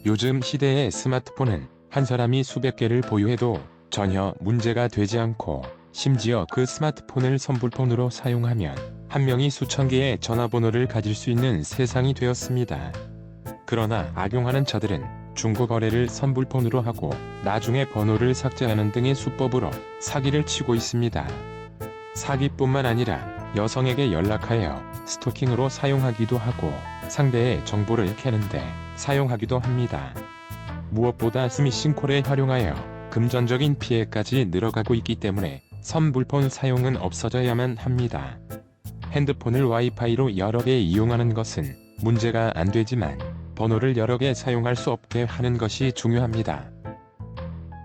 요즘 시대의 스마트폰은 한 사람이 수백 개를 보유해도 전혀 문제가 되지 않고, 심지어 그 스마트폰을 선불폰으로 사용하면 한 명이 수천 개의 전화번호를 가질 수 있는 세상이 되었습니다. 그러나 악용하는 자들은 중고거래를 선불폰으로 하고 나중에 번호를 삭제하는 등의 수법으로 사기를 치고 있습니다. 사기뿐만 아니라 여성에게 연락하여 스토킹으로 사용하기도 하고 상대의 정보를 캐는데 사용하기도 합니다. 무엇보다 스미싱콜에 활용하여 금전적인 피해까지 늘어가고 있기 때문에 선불폰 사용은 없어져야만 합니다. 핸드폰을 와이파이로 여러 개 이용하는 것은 문제가 안 되지만 번호를 여러 개 사용할 수 없게 하는 것이 중요합니다.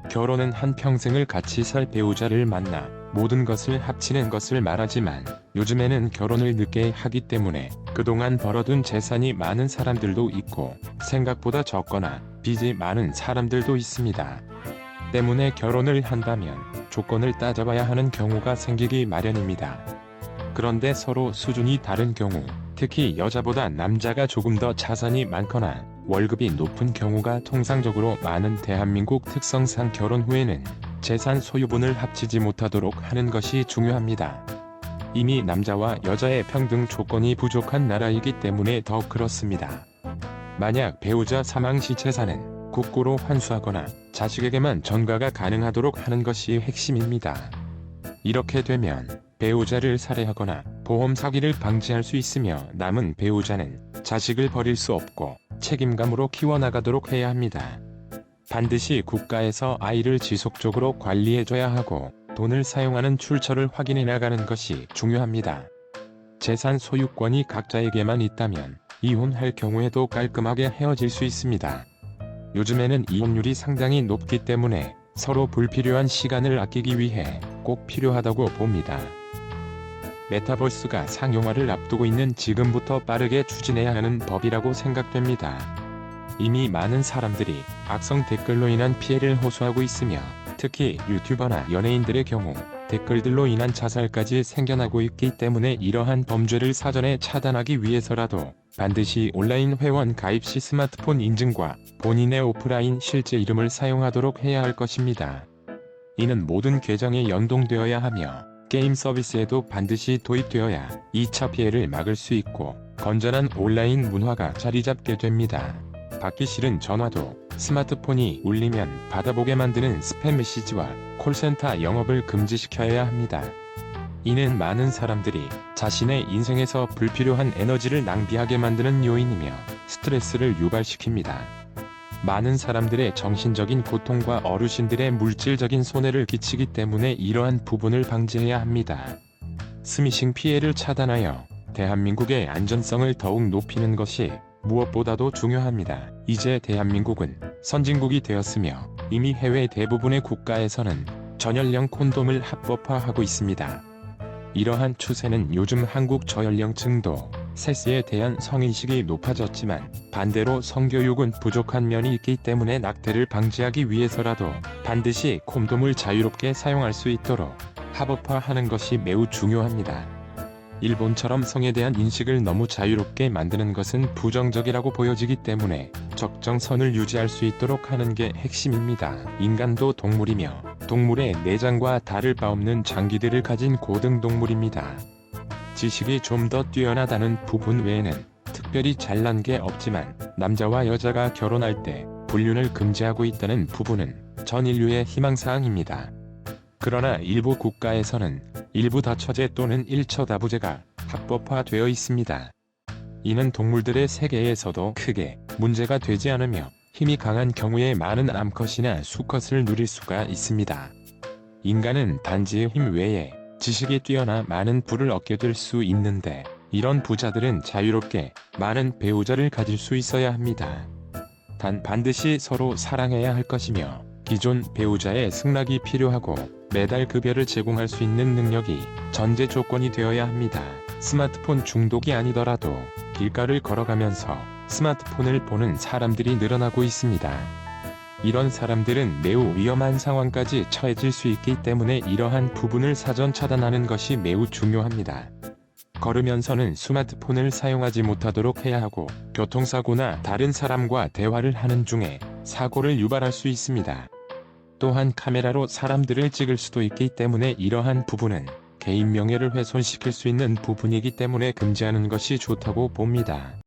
결혼은 한평생을 같이 살 배우자를 만나 모든 것을 합치는 것을 말하지만 요즘에는 결혼을 늦게 하기 때문에 그동안 벌어둔 재산이 많은 사람들도 있고 생각보다 적거나 빚이 많은 사람들도 있습니다. 때문에 결혼을 한다면 조건을 따져봐야 하는 경우가 생기기 마련입니다. 그런데 서로 수준이 다른 경우, 특히 여자보다 남자가 조금 더 자산이 많거나 월급이 높은 경우가 통상적으로 많은 대한민국 특성상 결혼 후에는 재산 소유분을 합치지 못하도록 하는 것이 중요합니다. 이미 남자와 여자의 평등 조건이 부족한 나라이기 때문에 더 그렇습니다. 만약 배우자 사망 시 재산은 국고로 환수하거나 자식에게만 전가가 가능하도록 하는 것이 핵심입니다. 이렇게 되면 배우자를 살해하거나 보험 사기를 방지할 수 있으며 남은 배우자는 자식을 버릴 수 없고 책임감으로 키워나가도록 해야 합니다. 반드시 국가에서 아이를 지속적으로 관리해줘야 하고 돈을 사용하는 출처를 확인해 나가는 것이 중요합니다. 재산 소유권이 각자에게만 있다면 이혼할 경우에도 깔끔하게 헤어질 수 있습니다. 요즘에는 이혼율이 상당히 높기 때문에 서로 불필요한 시간을 아끼기 위해 꼭 필요하다고 봅니다. 메타버스가 상용화를 앞두고 있는 지금부터 빠르게 추진해야 하는 법이라고 생각됩니다. 이미 많은 사람들이 악성 댓글로 인한 피해를 호소하고 있으며 특히 유튜버나 연예인들의 경우 댓글들로 인한 자살까지 생겨나고 있기 때문에 이러한 범죄를 사전에 차단하기 위해서라도 반드시 온라인 회원 가입 시 스마트폰 인증과 본인의 오프라인 실제 이름을 사용하도록 해야 할 것입니다. 이는 모든 계정에 연동되어야 하며 게임 서비스에도 반드시 도입되어야 2차 피해를 막을 수 있고 건전한 온라인 문화가 자리잡게 됩니다. 받기 싫은 전화도 스마트폰이 울리면 받아보게 만드는 스팸 메시지와 콜센터 영업을 금지시켜야 합니다. 이는 많은 사람들이 자신의 인생에서 불필요한 에너지를 낭비하게 만드는 요인이며 스트레스를 유발시킵니다. 많은 사람들의 정신적인 고통과 어르신들의 물질적인 손해를 끼치기 때문에 이러한 부분을 방지해야 합니다. 스미싱 피해를 차단하여 대한민국의 안전성을 더욱 높이는 것이 무엇보다도 중요합니다. 이제 대한민국은 선진국이 되었으며 이미 해외 대부분의 국가에서는 전연령 콘돔을 합법화하고 있습니다. 이러한 추세는 요즘 한국 저연령층도 섹스에 대한 성인식이 높아졌지만 반대로 성교육은 부족한 면이 있기 때문에 낙태를 방지하기 위해서라도 반드시 콘돔을 자유롭게 사용할 수 있도록 합법화하는 것이 매우 중요합니다. 일본처럼 성에 대한 인식을 너무 자유롭게 만드는 것은 부정적이라고 보여지기 때문에 적정선을 유지할 수 있도록 하는 게 핵심입니다. 인간도 동물이며 동물의 내장과 다를 바 없는 장기들을 가진 고등동물입니다. 지식이 좀 더 뛰어나다는 부분 외에는 특별히 잘난 게 없지만 남자와 여자가 결혼할 때 불륜을 금지하고 있다는 부분은 전 인류의 희망사항입니다. 그러나 일부 국가에서는 일부 다처제 또는 일처다부제가 합법화되어 있습니다. 이는 동물들의 세계에서도 크게 문제가 되지 않으며 힘이 강한 경우에 많은 암컷이나 수컷을 누릴 수가 있습니다. 인간은 단지 힘 외에 지식이 뛰어나 많은 부를 얻게 될 수 있는데 이런 부자들은 자유롭게 많은 배우자를 가질 수 있어야 합니다. 단 반드시 서로 사랑해야 할 것이며 기존 배우자의 승낙이 필요하고 매달 급여를 제공할 수 있는 능력이 전제 조건이 되어야 합니다. 스마트폰 중독이 아니더라도 길가를 걸어가면서 스마트폰을 보는 사람들이 늘어나고 있습니다. 이런 사람들은 매우 위험한 상황까지 처해질 수 있기 때문에 이러한 부분을 사전 차단하는 것이 매우 중요합니다. 걸으면서는 스마트폰을 사용하지 못하도록 해야 하고, 교통사고나 다른 사람과 대화를 하는 중에 사고를 유발할 수 있습니다. 또한 카메라로 사람들을 찍을 수도 있기 때문에 이러한 부분은 개인 명예를 훼손시킬 수 있는 부분이기 때문에 금지하는 것이 좋다고 봅니다.